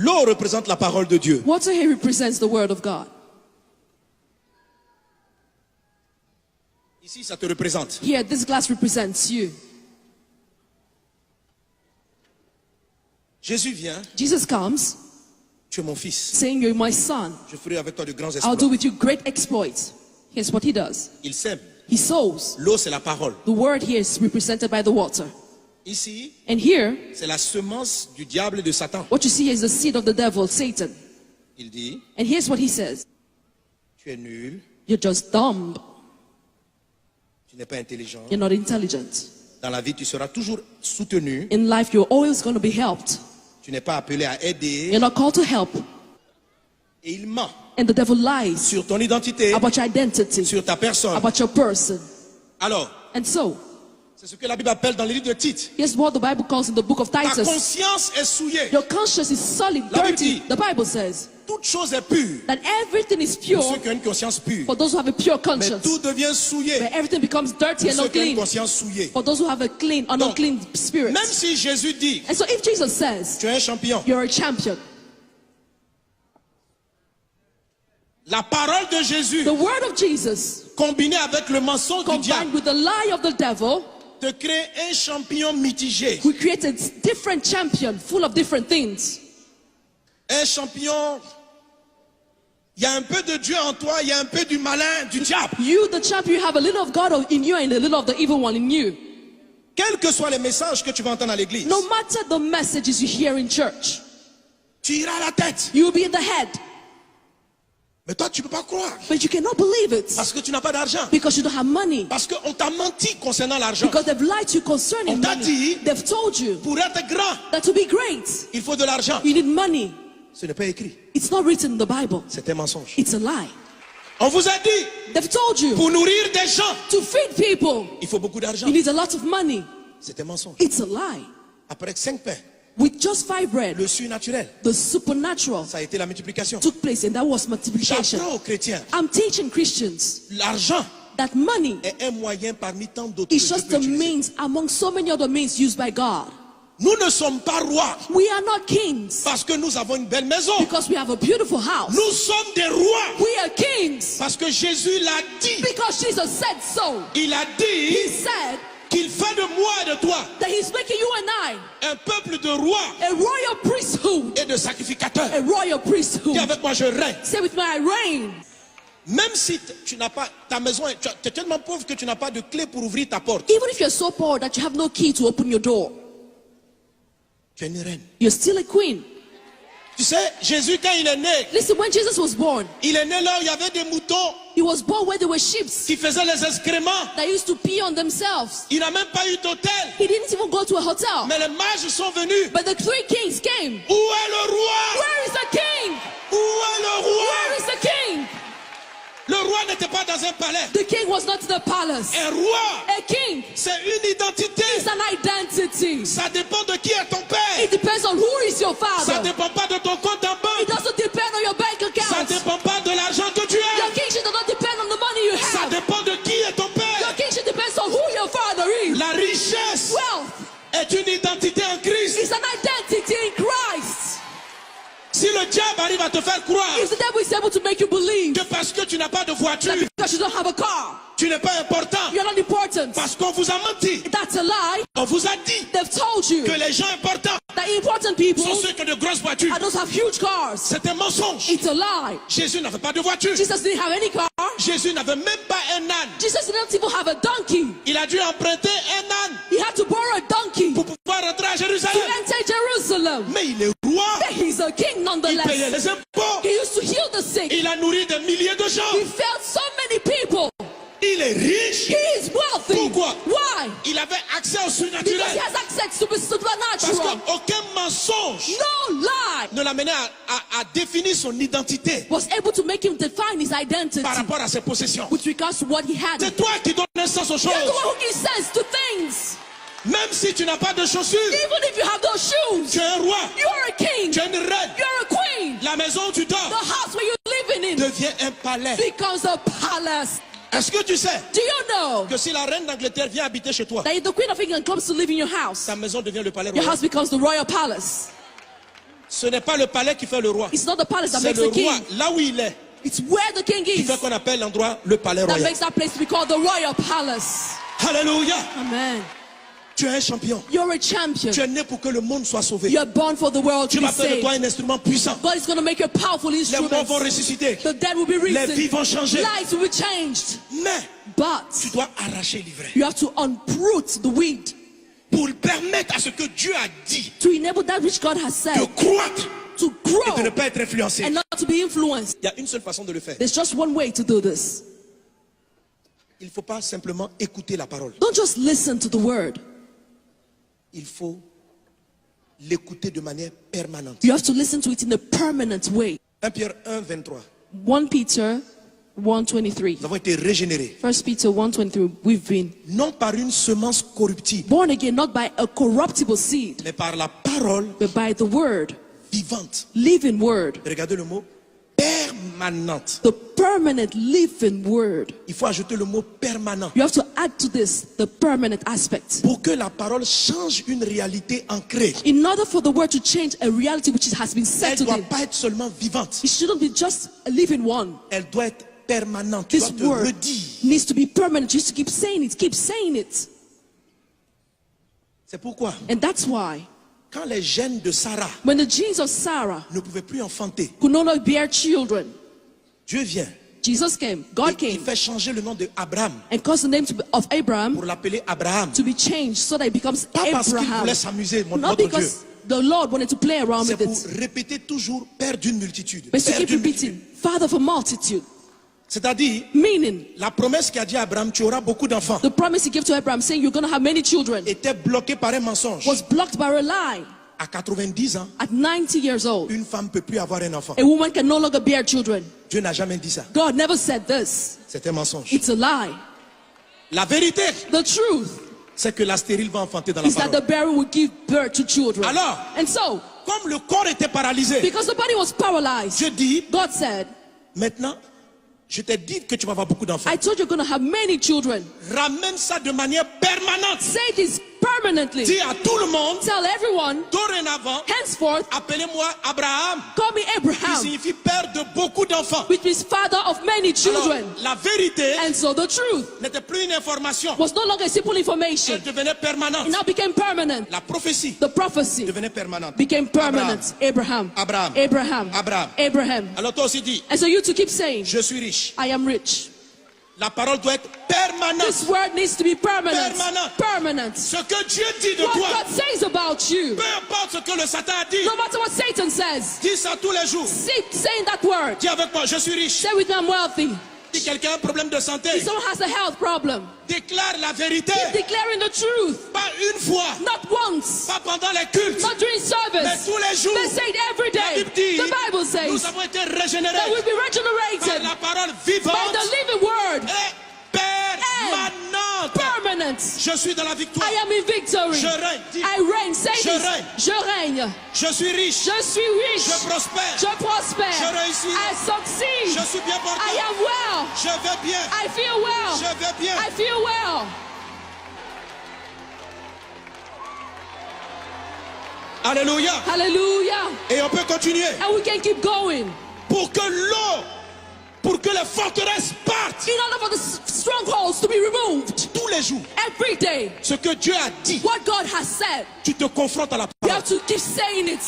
L'eau représente la parole de Dieu. Water here represents the word of God. Ici, ça te représente. Here, this glass represents you. Jésus vient, Jesus comes, tu es mon fils. saying, "You're my son. Je ferai avec toi de grands I'll exploits. do with you great exploits." Here's what he does. Il sème. He sows. L'eau, c'est la parole. The word here is represented by the water. Ici, And here, c'est la semence du diable et de Satan. what you see here is the seed of the devil, Satan. Il dit, And here's what he says. tu es nul, You're just dumb. tu n'es pas intelligent. You're not intelligent. Dans la vie, tu seras toujours soutenu. In life, you're always going to be helped. Tu n'es pas appelé à aider. You're not called to help. Et il ment And the devil lies sur ton identité, about your identity, sur ta personne. about your person. Alors, And so, c'est ce que la Bible appelle dans le livre de Tite. here's what the Bible calls in the book of Ta Titus. conscience est souillée. Your conscience is sullied, La Bible dirty. dit- The Bible says Toute chose est pure. that everything is Pour pure ceux qui ont une conscience pure. for those who have a pure Mais conscience. tout devient souillé. But everything becomes dirty Pour and ceux qui ont une unclean conscience souillée. for those who have a clean, unclean spirit. Même si Jésus dit, And so if Jesus says, tu es un champion. you're a champion, La parole de Jésus, the word of Jesus combinée avec le mensonge du combined diable, with the lie of the devil, te crée un champion mitigé. we create a different champion full of different things. Un champion, il y a un peu de Dieu en toi, il y a un peu du malin, du diable. You, the champion, you have a little of God in you and a little of the evil one in you. Quels que soient les messages que tu vas entendre à l'église, No matter the messages you hear in church, tu iras à la tête. you will be in the head. Mais toi, tu ne peux pas croire. But you cannot believe it Parce que tu n'as pas d'argent. because you don't have money. Parce qu'on t'a menti concernant l'argent. Because they've lied to you concerning On t'a money. dit- They've told you Pour être grand, that to be great, il faut de l'argent. you need money. Ce n'est pas écrit. It's not written in the Bible. C'est un mensonge. It's a lie. On vous a dit, They've told you pour nourrir des gens, to feed people, il faut beaucoup d'argent. you need a lot of money. C'est un mensonge. It's a lie. Après 5 pains, With just 5 bread, le surnaturel, the supernatural ça a été la multiplication. took place, and that was multiplication. J'apprends aux chrétiens, I'm teaching Christians l'argent that money est un moyen parmi tant d'autres que is Dieu just peut a utiliser. means among so many other means used by God. Nous ne sommes pas rois We are not kings parce que nous avons une belle maison. because we have a beautiful house. Nous sommes des rois We are kings parce que Jésus l'a dit. because Jesus said so. Il a He dit said qu'il fait de moi et de toi that he's making you and I un peuple de rois a royal priesthood. et de sacrificateurs. A royal Dis priesthood. avec moi, je règne. Say with me, I reign. Même si tu n'as pas ta maison, tu es tellement pauvre que tu n'as pas de clé pour ouvrir ta porte. Even if you're so poor that you have no key to open your door, Tu es une reine. you're still a queen. Tu sais, Jésus, quand il est né, Listen, when Jesus was born, il est né là où il y avait des moutons he was born where there were sheep qui faisaient les excréments. that used to pee on themselves. Il n'a même pas eu d'hôtel. He didn't even go to a hotel. Mais les mages sont venus. But the 3 kings came. Où est le roi? Where is the king? Où est le Where roi? is the king? Le roi n'était pas dans un palais. The king was not in the palace. Un roi, A king c'est une identité. is an identity. Ça dépend de qui est ton père. It depends on who is your Ça father. ne dépend pas de ton compte en It banque. doesn't depend on your bank Ça ne account. dépend pas de l'argent que tu Your as. kingship does not depend on the money you Ça have. dépend de qui est ton Your père. kingship depends on who your father is. La richesse Wealth est une identité en Christ. is an identity in Christ. Si le diable arrive à te faire croire If the devil is able to make you believe que parce que tu n'as pas de voiture, that because you don't have a car, tu n'es pas important, you're not important, parce qu'on vous a menti, that's a lie. on vous a dit They've told you que les gens importants that important people sont ceux qui ont de grosses voitures. are those who have huge cars. C'est un mensonge. It's a lie. Jésus n'avait pas de voiture. Jesus didn't have any car. Jésus n'avait même pas un âne. Jesus didn't even have a donkey. Il a dû emprunter un âne He had to borrow a donkey pour pouvoir rentrer à to Jérusalem. enter Jerusalem. Mais il est roi. But he's a king Il payait nonetheless. les impôts. He used to heal the sick. Il a nourri des milliers de gens. He fed so many people. Il est riche. He is wealthy. Pourquoi? Why? Il avait accès au Because he surnaturel. has access to the Parce supernatural. qu'aucun mensonge No lie ne l'amenait à définir son identité was able to make him define his identity par rapport à ses possessions. with regards to what he had. C'est toi qui donnes un sens aux You're the choses. one who gives sense to things. Même si tu n'as pas de chaussures, Even if you have those shoes, tu es un roi, you're a king. tu es une reine. You're a queen. La maison où tu The dors house where you're living in devient un palais. becomes a palace. Est-ce que tu sais Do you know que si la reine d'Angleterre vient habiter chez toi, that if the Queen of England comes to live in your house, ta maison devient le palais your royal? house becomes the royal palace? Ce n'est pas le palais qui fait le roi. It's not the palace that C'est makes le the king. roi, là où il est, It's where the king qui is fait qu'on appelle l'endroit le palais that royal. makes that place to be called the royal palace. Alléluia. Amen. Tu es un champion. You're a champion. Tu es né pour que le monde soit sauvé. You're born for the world Dieu to be va faire de saved. toi un instrument puissant. God is going to make you a powerful Les instrument. morts vont ressusciter. The dead will be Les risen. vies vont changer. Lives will be changed. Mais But tu dois arracher l'ivraie you have to uproot the weed pour permettre à ce que Dieu a dit to enable that which God has de said croître to et de ne grow pas être influencé. and not to be influenced. Il y a une seule façon de le faire. There's just one way to do this. Il ne faut pas simplement écouter la parole. Don't just listen to the word. Il faut l'écouter de manière permanente. You have to listen to it in a permanent way. 1 Pierre 1, 23. 1 Peter 1:23. Nous avons été régénérés. 1 Peter 1:23. We've been Non par une semence corruptible, born again not by a corruptible seed, mais par la parole but by the word, vivante. living word, Regardez le mot permanente. the permanent living word. Il faut ajouter le mot permanent You have to add to this the permanent aspect. pour que la parole change une réalité ancrée. In order for the word to change a reality which has been Elle ne settled doit in, pas être seulement vivante. it shouldn't be just a living one. Elle doit être permanente. Tu This dois te word redire. needs to be permanent. You just keep saying it, keep saying it. C'est pourquoi, And that's why quand les gènes de Sarah when the genes of Sarah ne pouvaient plus enfanter, could no longer bear children, Dieu vient. Jesus came, God Et il came fait changer le nom de Abraham and caused the name of Abraham pour l'appeler Abraham. to be changed so that it becomes Pas parce qu'il Abraham. voulait s'amuser, Not notre Dieu. because the Lord wanted to play around C'est with pour it, répéter toujours Père d'une multitude. but to Père keep d'une repeating, multitude. Father of a multitude. C'est-à-dire, Meaning, la promesse qu'a dit à Abraham, tu auras beaucoup d'enfants, the promise he gave to Abraham saying you're going to have many children était bloquée par un mensonge. was blocked by a lie. À 90 ans, At 90 years old, une femme ne peut plus avoir un enfant. a woman can no longer bear children. Dieu n'a jamais dit ça. God never said this. C'est un mensonge. It's a lie. La vérité, The truth c'est que la stérile va enfanter dans la is that the parole. barren will give birth to children. Alors, And so, comme le corps était paralysé, because the body was paralyzed, Dieu dit, God said, maintenant, je t'ai dit que tu vas avoir beaucoup d'enfants. I told you you're going to have many children. Ramène ça de manière permanente. Say this permanently. Dis à tout le monde, Tell everyone, dorénavant, henceforth, appelez-moi Abraham, call me qui Abraham, signifie père de beaucoup d'enfants. which means father of many Alors, children. la vérité And so the truth n'était plus une information, was no longer simple elle information. devenait permanente. It now became permanent. La prophétie The prophecy devenait permanente. became permanent. Abraham. Abraham. Abraham. Abraham. Abraham. Alors toi aussi dis, And so you to keep saying, je suis riche. I am rich. La parole doit être permanente. This word needs to be permanent. Permanent. Permanent. Ce que Dieu dit de What toi, God says about you, peu importe ce que le Satan a dit, no matter what Satan says, dis ça tous les jours. keep saying that word. Dis avec moi, je suis riche. Say with me, I'm wealthy. Si quelqu'un a un problème de santé, If someone has a health problem, déclare la vérité. keep declaring the truth. Pas une fois, Not once, pas pendant les cultes, not during mais service, tous les jours. but say it every La day. Bible dit, The Bible nous says avons été that régénérés we'll be par regenerated la parole by vivante the living word. et permanente. Permanent. Je suis dans la victoire. I am in victory. Je règne. Dis, I reign. Say Je this. règne. Je règne. je suis riche. Je suis riche. Je prospère. Je prospère. Je réussis. I succeed. Je suis bien porté. I am well. Je vais bien. I feel well. Je vais bien. I feel well. Alléluia. Hallelujah. Et on peut continuer. And we can keep going. Pour que l'eau, pour que les forteresses partent In order for the strongholds to be removed tous les jours. every day, Ce que Dieu a dit, what God has said, tu te confrontes à la you parole. have to keep saying it.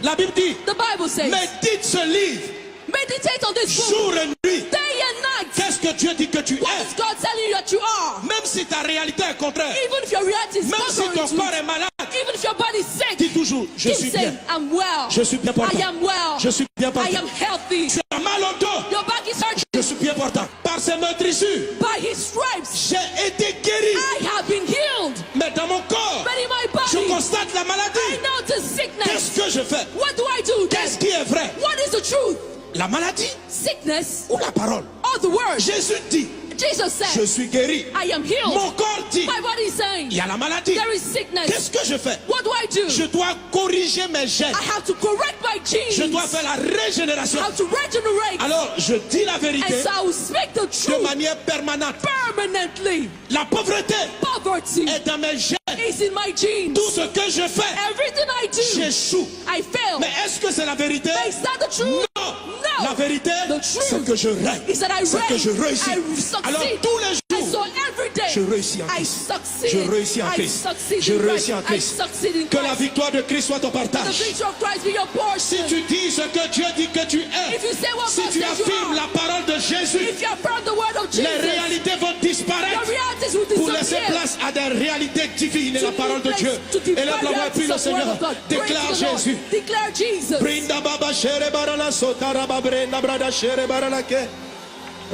La Bible dit, The Bible says, médite ce livre meditate on this book jour et nuit. day and night. Qu'est-ce que Dieu dit que tu What es? is God telling you that you are? Même si ta réalité est contraire, Even if your reality is même si contrary ton to corps it, est malade, even if your body is sick, dis toujours, je keep suis saying, bien. I'm well. Je suis bien portant. I am well. Je suis bien I portant. am healthy. Tu as mal au dos. Your back is hurting. Je suis bien portant. Par ses meurtrissures, By his stripes, j'ai été guéri. I have been healed. Mais dans mon corps, But in my je body, constate la I maladie. notice sickness. Qu'est-ce que je fais? What do I do then? Qu'est-ce qui est vrai? What is the truth? La maladie Sickness ou la parole? or the word? Jésus dit, Jesus je said, suis guéri. I am healed. Mon corps dit, My body is saying, il y a la maladie. there is sickness. Qu'est-ce que je fais? What do I do. Je dois corriger mes gènes. I have to correct my genes. Je dois faire la régénération. I have to regenerate. Alors, je dis la vérité And so I will speak the de truth manière permanente. permanently. La pauvreté Poverty est dans mes gènes. is in my genes. Tout ce que je fais, Everything I do, j'échoue. I fail. Mais est-ce que c'est la vérité? But is that the truth? Non. No. La vérité, The truth c'est que je règne. is that I C'est que je reign. réussis. I succeed. Alors, tous les And jours, so every day, je réussis en I Christ. succeed. Je réussis en I Christ. succeed Je in réussis Christ. en Christ. I succeed in Que la Christ. victoire de Christ soit ton The partage. victory of Christ be your portion. Si tu dis ce que Dieu dit que tu es, If you say what si God tu says you affirmes are, la parole de Jésus, if you affirm the word of les Jesus, réalités vont your disparaître realities will pour laisser disappear. place à des réalités divines et To la parole de give Dieu. place to divine Élève la voix et prie le realities of the word Seigneur. of God. Déclare Praise the Lord. Jésus. Declare Jesus. Brinda baba shere barala sotara babrenda brada shere barala ke.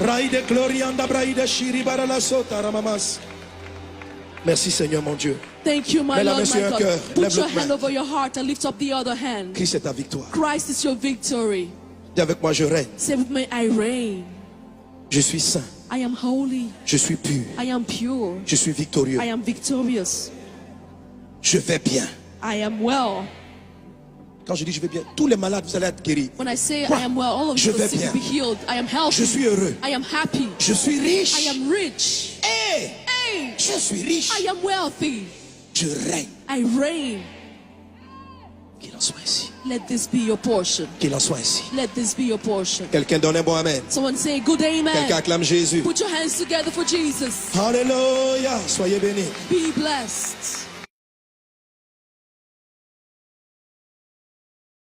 Raide glorianda braide shiri barala sotara mamas. Merci Seigneur mon Dieu. Thank you, my Mets la Lord, main my sur un God. cœur. Put Lève your l'autre hand main. over your heart and lift up the other hand. Christ est ta victoire. Christ is your victory. Dis avec moi, je règne. Say with me, I reign. Je suis saint. I am holy. Je suis pur. I am pure. Je suis victorieux. I am victorious. Je vais bien. I am well. Quand je dis je vais bien, tous les malades, vous allez être guéris. When I say Quoi? I am well, all of Je you vais will see bien. will be healed. I am healthy. Je suis heureux. I am happy. Je suis riche. I am rich. Hey, Hey, je suis riche. I am wealthy. Je règne. I reign. Qu'il en soit ainsi. Let this be your portion. Qu'il en soit ainsi. Let this be your portion. Quelqu'un donne un bon amen. Someone say good Quelqu'un amen. acclame Jésus. Put your hands together for Jesus. Alléluia. Soyez bénis. Be blessed.